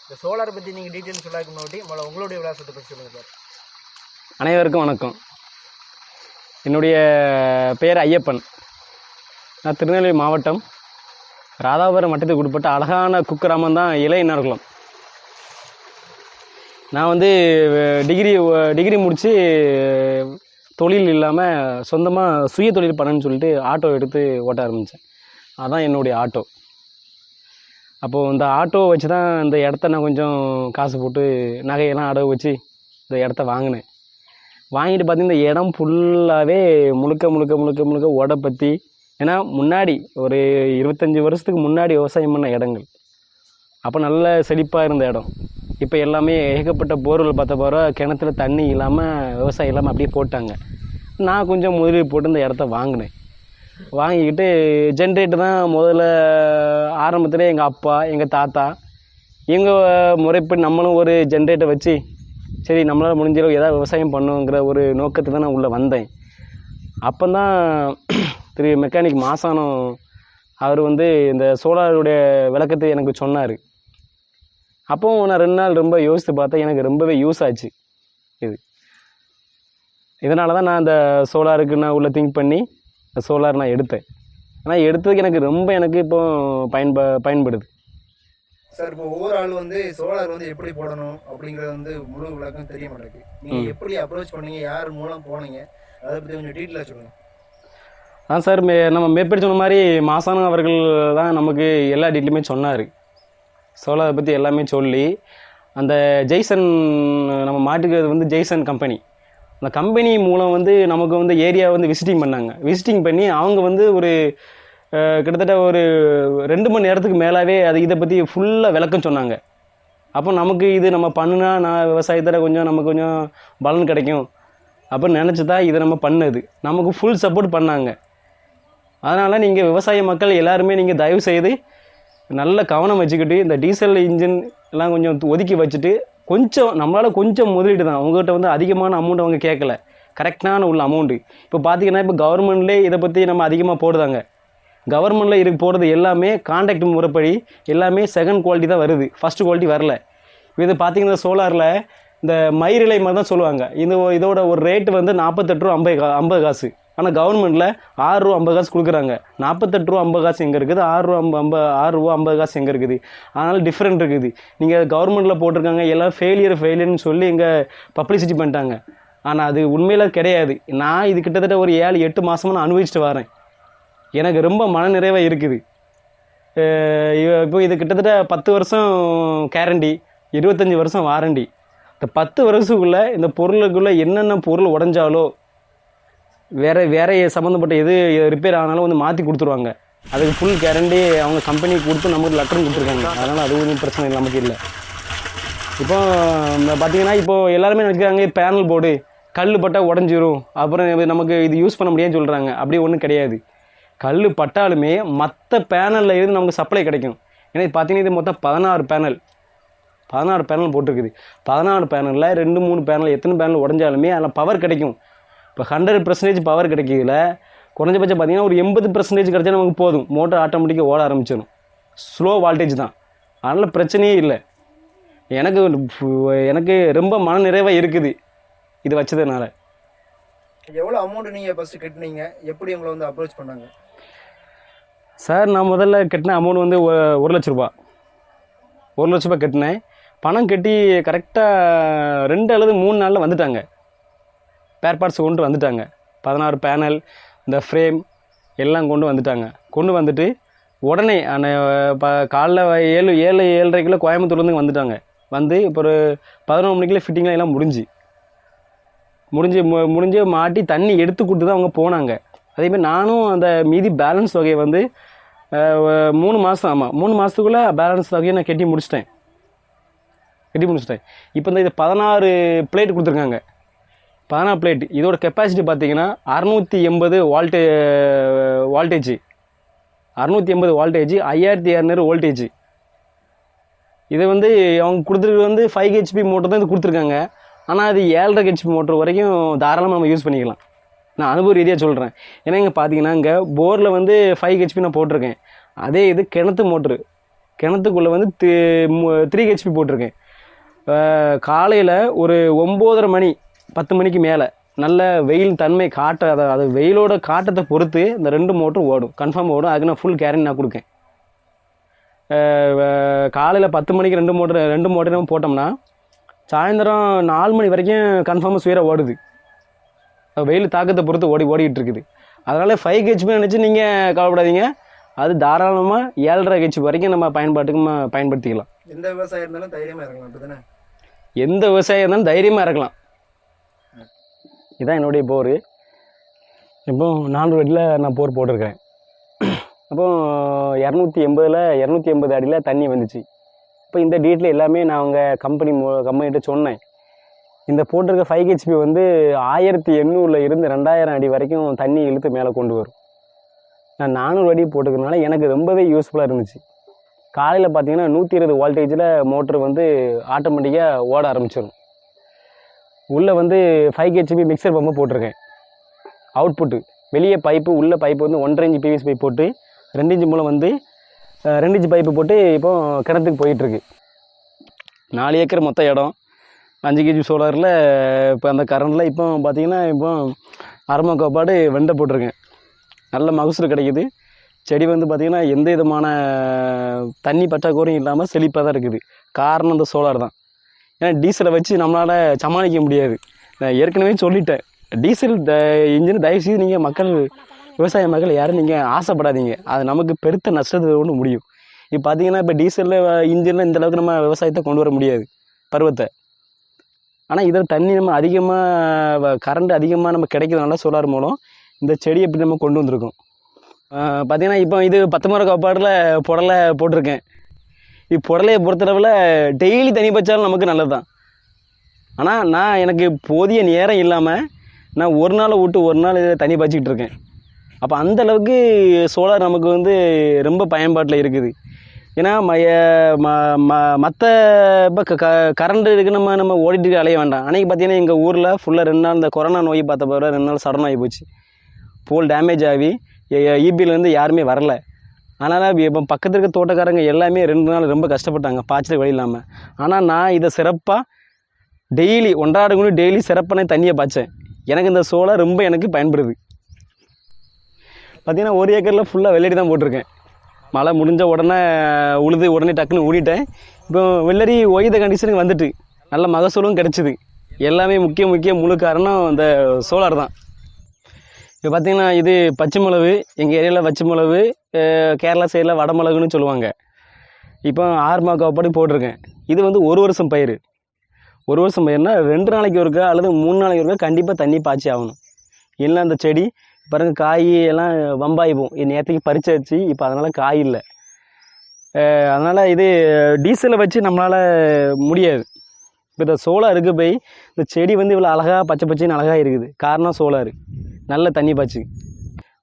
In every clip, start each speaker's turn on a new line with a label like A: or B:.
A: இந்த சோலாரை பற்றி நீங்கள் டீட்டெயில்ஸ் சொல்லாக்கு முன்னாடி உங்களுடைய விலாசத்தை பற்றி சொல்லுங்கள் சார்.
B: அனைவருக்கும் வணக்கம். என்னுடைய பெயர் ஐயப்பன். நான் திருநெல்வேலி மாவட்டம் ராதாபுரம் வட்டத்துக்கு உட்பட்ட அழகான குக்கிராமம் தான் இளையநர்குளம். நான் வந்து டிகிரி முடித்து தொழில் இல்லாமல் சொந்தமாக சுய தொழில் பண்ணணுன்னு சொல்லிட்டு ஆட்டோ எடுத்து ஓட்ட ஆரம்பித்தேன். அதுதான் என்னுடைய ஆட்டோ. அப்போது இந்த ஆட்டோவை வச்சு தான் இந்த இடத்த நான் கொஞ்சம் காசு போட்டு நகையெல்லாம் அடகு வச்சு இந்த இடத்த வாங்கினேன். வாங்கிட்டு பார்த்தீங்கன்னா இந்த இடம் ஃபுல்லாகவே முழுக்க ஓட பற்றி. ஏன்னா முன்னாடி ஒரு 25 வருஷத்துக்கு முன்னாடி விவசாயம் பண்ண இடங்கள். அப்போ நல்ல செழிப்பாக இருந்த இடம். இப்போ எல்லாமே ஏகப்பட்ட போர்வெல் பார்த்த போகிற கிணத்துல தண்ணி இல்லாமல் விவசாயம் இல்லாமல் அப்படியே போட்டாங்க. நான் கொஞ்சம் முதலீடு போட்டு இந்த இடத்த வாங்கினேன். வாங்கிக்கிட்டு ஜென்ரேட்டர் தான் முதல்ல ஆரம்பத்தில் எங்கள் அப்பா எங்கள் தாத்தா எங்கள் முறைப்படி நம்மளும் ஒரு ஜென்ரேட்டர் வச்சு சரி நம்மளால் முடிஞ்சளவு ஏதாவது விவசாயம் பண்ணுங்கிற ஒரு நோக்கத்தை தான் நான் உள்ளே வந்தேன். அப்போ தான் திரு மெக்கானிக் மாசானம் அவர் வந்து இந்த சோலாருடைய விளக்கத்தை எனக்கு சொன்னார். அப்போது நான் 2 நாள் ரொம்ப யோசித்து பார்த்தேன். எனக்கு ரொம்பவே யூஸ் ஆச்சு இதனால தான் நான் அந்த சோலாருக்கு நான் உள்ளே திங்க் பண்ணி சோலார் நான் எடுத்தேன். ஆனால் எடுத்ததுக்கு எனக்கு இப்போ பயன்படுது
A: சார். இப்போ ஒவ்வொரு ஆள் வந்து சோலார் வந்து எப்படி போடணும் அப்படிங்கிறது வந்து முழு விளக்கம் தெரிய மாட்டேங்குது. நீங்கள் எப்படி அப்ரோச் பண்ணீங்க, யார் மூலம் போனீங்க, அதை பற்றி கொஞ்சம் டீட்டெயிலாக சொல்லுங்கள்.
B: சார் நம்ம மேற்படி சொன்ன மாதிரி மாசானம் அவர்கள் தான் நமக்கு எல்லா டீட்டெயிலுமே சொன்னார். சோலாரை பற்றி எல்லாமே சொல்லி அந்த ஜெய்சன் நம்ம மாட்டுக்கிறது வந்து ஜெய்சன் கம்பெனி. அந்த கம்பெனி மூலம் வந்து நமக்கு வந்து ஏரியா வந்து விசிட்டிங் பண்ணாங்க. விசிட்டிங் பண்ணி அவங்க வந்து ஒரு கிட்டத்தட்ட ஒரு 2 மணி நேரத்துக்கு மேலாவே இதை பற்றி ஃபுல்லாக விளக்கம் சொன்னாங்க. அப்போ நமக்கு இது நம்ம பண்ணுனா நான் விவசாயத்தில் நமக்கு கொஞ்சம் பலன் கிடைக்கும் அப்படின்னு நினச்சி தான் இதை நம்ம பண்ணது. நமக்கு ஃபுல் சப்போர்ட் பண்ணாங்க. அதனால் நீங்கள் விவசாய மக்கள் எல்லாருமே நீங்கள் தயவு செய்து நல்ல கவனம் வச்சுக்கிட்டு இந்த டீசல் இன்ஜின் எல்லாம் கொஞ்சம் ஒதுக்கி வச்சுட்டு நம்மளால் கொஞ்சம் முதலீடு தான். அவங்ககிட்ட வந்து அதிகமான அமௌண்ட் அவங்க கேட்கல, கரெக்டான உள்ள அமௌண்ட்டு. இப்போ பார்த்தீங்கன்னா இப்போ கவர்மெண்ட்லேயே இதை பற்றி நம்ம அதிகமாக போடுதாங்க. கவர்மெண்ட்டில் போடுறது எல்லாமே கான்ட்ராக்ட் முறைப்படி எல்லாமே செகண்ட் குவாலிட்டி தான் வருது, ஃபஸ்ட்டு குவாலிட்டி வரல. இது பார்த்தீங்கன்னா சோலாரில் இந்த மயிரிலை மாதிரி தான் சொல்லுவாங்க. இதோட ஒரு ரேட்டு வந்து 48 ரூபா 50 காசு. ஆனால் கவர்மெண்ட்டில் 6 ரூபா 50 காசு கொடுக்குறாங்க. 48 ரூபா 50 காசு எங்கே இருக்குது, 6 ரூபா 50 காசு எங்கே இருக்குது? அதனால் டிஃப்ரெண்ட் இருக்குது. நீங்கள் கவர்மெண்ட்டில் போட்டிருக்காங்க எல்லாம் ஃபெயிலியர்னு சொல்லி இங்கே பப்ளிசிட்டி பண்ணிட்டாங்க. ஆனால் அது உண்மையில் கிடையாது. நான் இது கிட்டத்தட்ட ஒரு 7-8 மாதமாக நான் அனுபவிச்சுட்டு வரேன். எனக்கு ரொம்ப மனநிறைவாக இருக்குது. இப்போ இது கிட்டத்தட்ட 10 வருஷம் கேரண்டி, 25 வருஷம் வாரண்டி. இந்த 10 வருஷத்துக்குள்ளே இந்த பொருளுக்குள்ளே என்னென்ன பொருள் உடஞ்சாலோ வேற சம்மந்தப்பட்ட எது ரிப்பேர் ஆனாலும் வந்து மாற்றி கொடுத்துருவாங்க. அதுக்கு ஃபுல் கேரண்டி அவங்க கம்பெனிக்கு கொடுத்து நமக்கு லெட்டரும் கொடுத்துருக்காங்க. அதனால் அது ஒன்றும் பிரச்சனை நமக்கு இல்லை. இப்போ பார்த்தீங்கன்னா இப்போது எல்லாருமே நினைக்கிறாங்க பேனல் போர்டு கல் பட்டால் உடஞ்சிரும், அப்புறம் நமக்கு இது யூஸ் பண்ண முடியாதுன்னு சொல்கிறாங்க. அப்படி ஒன்றும் கிடையாது. கல் பட்டாலுமே மற்ற பேனலில் இருந்து நமக்கு சப்ளை கிடைக்கும். ஏன்னா பார்த்தீங்கன்னா இது மொத்தம் 14 பேனல் போட்டிருக்குது. 14 பேனலில் 2-3 பேனல் எத்தனை பேனல் உடஞ்சாலுமே அதில் பவர் கிடைக்கும். இப்போ 100% பவர் கிடைக்கிறதுல குறைஞ்சபட்சம் பார்த்தீங்கன்னா ஒரு 80% கிடைச்சா நமக்கு போதும். மோட்டர் ஆட்டோமேட்டிக்காக ஓட ஆரம்பிச்சிடும். ஸ்லோ வால்டேஜ் தான், அதனால் பிரச்சனையே இல்லை. எனக்கு ரொம்ப மன நிறைவாக இருக்குது இது வச்சதுனால.
A: எவ்வளோ அமௌண்ட் நீங்கள் ஃபஸ்ட்டு கட்டினீங்க, எப்படி உங்களை வந்து அப்ரோச் பண்ணாங்க?
B: சார் நான் முதல்ல கட்டின அமௌண்ட் வந்து 1 லட்ச ரூபா. 1 லட்ச ரூபா கட்டினேன். பணம் கட்டி கரெக்டாக 2 அல்லது 3 நாளில் வந்துட்டாங்க. பேர் பார்ட்ஸ் கொண்டு வந்துட்டாங்க. 16 பேனல், இந்த ஃப்ரேம் எல்லாம் கொண்டு வந்துட்டாங்க. கொண்டு வந்துட்டு உடனே காலைல 7-7:30 கோயம்புத்தூர்லேருந்து வந்துட்டாங்க. வந்து இப்போ ஒரு 11 மணிக்குள்ளே ஃபிட்டிங்லாம் எல்லாம் முடிஞ்சு மாட்டி தண்ணி எடுத்து கொடுத்து தான் அவங்க போனாங்க. அதேமாதிரி நானும் அந்த மீதி பேலன்ஸ் தொகையை வந்து 3 மாதம் 3 மாதத்துக்குள்ளே பேலன்ஸ் தொகையை நான் கட்டி முடிச்சிட்டேன். இப்போ இந்த 16 பிளேட் கொடுத்துருக்காங்க. 16 பிளேட். இதோட கெப்பாசிட்டி பார்த்தீங்கன்னா 680 வால்டேஜ் 5200 வோல்டேஜ். இதை வந்து அவங்க கொடுத்துருக்கு வந்து 5 HP மோட்டர் தான் இது கொடுத்துருக்காங்க. ஆனால் அது 7.5 HP மோட்டர் வரைக்கும் தாராளமாக நம்ம யூஸ் பண்ணிக்கலாம். நான் அனுபவ ரீதியாக சொல்கிறேன். ஏன்னா இங்கே பார்த்தீங்கன்னா இங்கே போரில் வந்து 5 HP நான் போட்டிருக்கேன். அதே இது கிணத்து மோட்ரு கிணத்துக்குள்ளே வந்து 3 ஹெச்பி போட்டிருக்கேன். காலையில் ஒரு 9:30 மணி 10 மணிக்கு மேலே நல்ல வெயில் தன்மை அது வெயிலோட காட்டத்தை பொறுத்து இந்த 2 மோட்டரும் ஓடும், கன்ஃபார்ம் ஓடும். அதுக்கு நான் ஃபுல் கேரண்டி நான் கொடுக்கேன். காலையில் 10 மணிக்கு 2 மோட்டர் நம்ம போட்டோம்னா சாயந்தரம் 4 மணி வரைக்கும் கன்ஃபார்மாக சுயராக ஓடுது. வெயில் தாக்கத்தை பொறுத்து ஓடிக்கிட்டு இருக்குது. அதனால் 5 ஹெச்பி நினச்சி நீங்கள் கவலைப்படாதீங்க. அது தாராளமாக 7.5 ஹெச்பி வரைக்கும் நம்ம பயன்படுத்திக்கலாம்.
A: எந்த விவசாயம் இருந்தாலும் தைரியமாக இருக்கலாம். அப்படி தானே?
B: எந்த விவசாயம் இருந்தாலும் தைரியமாக இருக்கலாம். இதுதான் என்னுடைய போர். இப்போ 400 அடியில் நான் போர் போட்டிருக்கேன். அப்போ 280 அடியில் தண்ணி வந்துச்சு. இப்போ இந்த டீட்டில் எல்லாமே நான் அவங்க கம்பெனிகிட்ட சொன்னேன். இந்த போட்டிருக்க 5 ஹெச்பி வந்து 1800 இருந்து 2000 அடி வரைக்கும் தண்ணி இழுத்து மேலே கொண்டு வரும். நான் 400 அடி போட்டுக்கிறதுனால எனக்கு ரொம்பவே யூஸ்ஃபுல்லாக இருந்துச்சு. காலையில் பார்த்தீங்கன்னா 120 வோல்டேஜில் மோட்ரு வந்து ஆட்டோமேட்டிக்காக ஓட ஆரம்பிச்சிடும். உள்ளே வந்து 5 ஹெச்பி மிக்சர் பம்பு போட்டிருக்கேன். அவுட்புட்டு வெளியே பைப்பு, உள்ள பைப்பு வந்து 1.5 இன்ச் பிவிசி பைப் போட்டு 2 இன்ச் மூலம் வந்து 2 இன்ச் பைப்பு போட்டு இப்போ கிணத்துக்கு போயிட்டுருக்கு. 4 ஏக்கர் மொத்த இடம், 5 கேஜி சோலாரில் இப்போ அந்த கரண்டில் இப்போ பார்த்தீங்கன்னா இப்போ அரம கோப்பாடு வெண்டை போட்டிருக்கேன். நல்ல மகசூல் கிடைக்குது. செடி வந்து பார்த்திங்கன்னா எந்த விதமான தண்ணி பற்றாக்குறையும் இல்லாமல் செழிப்பாக தான் இருக்குது. காரணம் இந்த சோலார் தான். ஏன்னா டீசலை வச்சு நம்மளால் சமாளிக்க முடியாது. நான் ஏற்கனவே சொல்லிட்டேன், டீசல் இன்ஜின் தயவுசெய்து நீங்கள் விவசாய மக்கள் யாரும் நீங்கள் ஆசைப்படாதீங்க. அது நமக்கு பெருத்த நஷ்டத்தை கொண்டு முடியும். இப்போ பார்த்தீங்கன்னா இப்போ டீசலில் இன்ஜினில் இந்தளவுக்கு நம்ம விவசாயத்தை கொண்டு வர முடியாது பருவத்தை. ஆனால் இதில் தண்ணி நம்ம அதிகமாக கரண்ட் அதிகமாக நம்ம கிடைக்கிறதுனால சோலார் மூலம் இந்த செடியை எப்படி நம்ம கொண்டு வந்திருக்கோம். பார்த்திங்கன்னா இப்போ இது 10 மர காப்பாடில் புடலை போட்டிருக்கேன். புடலையை பொறுத்தளவில் டெய்லி தண்ணி பச்சாலும் நமக்கு நல்லது தான். ஆனால் எனக்கு போதிய நேரம் இல்லாமல் நான் ஒரு நாள் விட்டு ஒரு நாள் இதில் தண்ணி பாய்ச்சிக்கிட்டு இருக்கேன். அப்போ அந்தளவுக்கு சோலார் நமக்கு வந்து ரொம்ப பயன்பாட்டில் இருக்குது. ஏன்னா மற்ற இப்போ கரண்ட் இருக்குது, நம்ம ஓடிட்டு அலைய வேண்டாம். அன்றைக்கி பார்த்தீங்கன்னா எங்கள் ஊரில் ஃபுல்லாக 2 நாள் இந்த கொரோனா நோய் பார்த்த பிறகு 2 நாள் சடனாகி போச்சு. போல் டேமேஜ் ஆகி இபிலேருந்து யாருமே வரல. அதனால் இப்போ பக்கத்தில் இருக்க தோட்டக்காரங்க எல்லாமே 2 நாள் ரொம்ப கஷ்டப்பட்டாங்க பாய்ச்சல் வழி இல்லாமல். ஆனால் நான் இதை சிறப்பாக டெய்லி 1.5 குணி டெய்லி சிறப்பான தண்ணியை பாய்ச்சேன். எனக்கு இந்த சோலார் ரொம்ப எனக்கு பயன்படுது. பார்த்திங்கன்னா 1 ஏக்கரில் ஃபுல்லாக வெள்ளரி தான் போட்டிருக்கேன். மழை முடிஞ்ச உடனே டக்குன்னு ஊடிட்டேன். இப்போ வெள்ளரி ஒய்த கண்டிஷனுக்கு வந்துட்டு நல்ல மகசூலும் கிடச்சிது. எல்லாமே முக்கிய முழு காரணம் இந்த சோலார் தான். இப்போ பார்த்திங்கன்னா இது பச்சை மிளகு, எங்கள் ஏரியாவில் பச்சை மிளகு, கேரளா சைடில் வட மிளகுன்னு சொல்லுவாங்க. இப்போ 6 மாத காப்பாடி போட்டிருக்கேன். இது வந்து 1 வருஷம் பயிர். 1 வருஷம் பயிர்னா 2 நாளைக்கு ஒருக்கா அல்லது 3 நாளைக்கு ஒருக்கா கண்டிப்பாக தண்ணி பாய்ச்சி ஆகணும். இல்லை அந்த செடி பாருங்க காய் எல்லாம் வம்பாயிப்போம். நேற்றுக்கு பறிச்சாச்சு, இப்போ அதனால் காய் இல்லை. அதனால் இது டீசலை வச்சு நம்மளால் முடியாது. இப்போ இந்த சோலாருக்கு போய் இந்த செடி வந்து இவ்வளோ அழகாக பச்சைன்னு அழகாக இருக்குது. காரணம் சோலார் நல்ல தண்ணி பாய்ச்சி.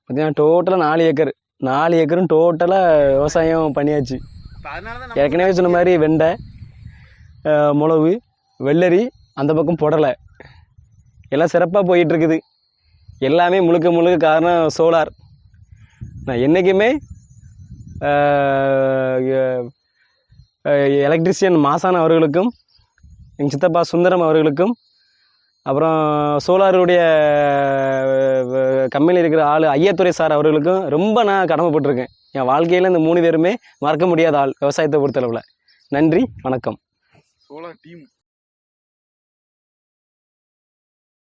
B: பார்த்தீங்கன்னா டோட்டலாக 4 ஏக்கரும் டோட்டலாக விவசாயம் பண்ணியாச்சு. ஏற்கனவே சொன்ன மாதிரி வெண்டை, மிளகு, வெள்ளரி, அந்த பக்கம் புடலை எல்லாம் சிறப்பாக போயிட்டுருக்குது. எல்லாமே முழுக்க காரணம் சோலார். நான் என்றைக்குமே எலக்ட்ரிஷியன் மாசான அவர்களுக்கும், எங்கள் சித்தப்பா சுந்தரம் அவர்களுக்கும், அப்புறம் சோலாருடைய கம்பெனியில் இருக்கிற ஆள் ஐயாத்துறை சார் அவர்களுக்கும் ரொம்ப நான் கடமைப்பட்டிருக்கேன். என் வாழ்க்கையில் இந்த 3 பேருமே மறக்க முடியாத ஆள் விவசாயத்தை பொறுத்தளவில். நன்றி, வணக்கம்.
C: Solar team